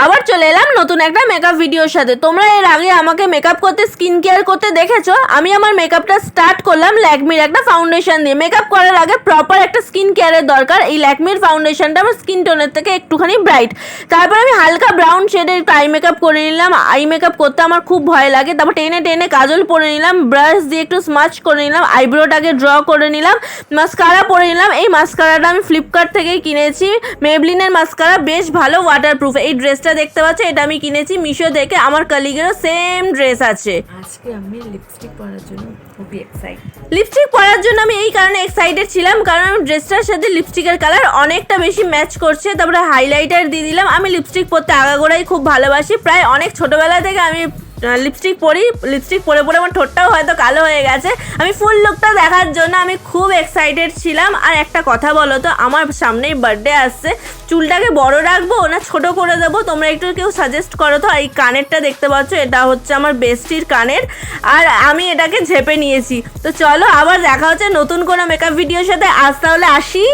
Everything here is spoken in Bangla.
আবার চলে এলাম নতুন একটা মেকআপ ভিডিওর সাথে। তোমরা এর আগে আমাকে মেকআপ করতে, স্কিন কেয়ার করতে দেখেছো। আমি আমার মেকআপটা স্টার্ট করলাম ল্যাকমির একটা ফাউন্ডেশন দিয়ে। মেকআপ করার আগে প্রপার একটা স্কিন কেয়ারের দরকার। এই ল্যাকমির ফাউন্ডেশনটা আমার স্কিন টোনের থেকে একটুখানি ব্রাইট। তারপর আমি হালকা ব্রাউন শেডের একটু আই মেকআপ করে নিলাম। আই মেকআপ করতে আমার খুব ভয় লাগে। তারপর টেনে টেনে কাজল পরে নিলাম, ব্রাশ দিয়ে একটু স্মাচ করে নিলাম, আইব্রোটাকে ড্র করে নিলাম, মাস্কারা পরে নিলাম। এই মাস্কারাটা আমি ফ্লিপকার্ট থেকেই কিনেছি, মেবলিনের মাস্কারা, বেশ ভালো ওয়াটারপ্রুফ। এই ড্রেসটা দেখতে পাচ্ছ, এটা আমি কিনেছি মিশো থেকে। আমার কলিগেরও সেম ড্রেস আছে। আজকে আমি লিপস্টিক পরার জন্য খুবই এক্সাইটেড। লিপস্টিক পরার জন্য আমি এই কারণে এক্সাইটেড ছিলাম, কারণ আমি ড্রেসটার সাথে লিপস্টিকের কালার অনেকটা বেশি ম্যাচ করছে। তারপরে হাইলাইটার দিয়ে দিলাম। আমি লিপস্টিক পরতে আগাগোড়াই খুব ভালোবাসি। প্রায় অনেক ছোটোবেলা থেকে আমি লিপস্টিক পরি। লিপস্টিক পরে পরে আমার ঠোঁটটাও হয়তো কালো হয়ে গেছে। আমি ফুল লুকটা দেখার জন্য আমি খুব এক্সাইটেড ছিলাম। আর একটা কথা বলো তো, আমার সামনেই বার্থডে আসছে, চুলটাকে বড় রাখবো না ছোট করে দেবো? তোমরা একটু কেউ সাজেস্ট করো তো। এই কানেরটা দেখতে পাচ্ছ, এটা হচ্ছে আমার বেস্টির কানের, আর আমি এটাকে ঝেপে নিয়েছি। তো চলো আবার দেখা হচ্ছে নতুন কোনো মেকআপ ভিডিওর সাথে। আজ তাহলে আসি।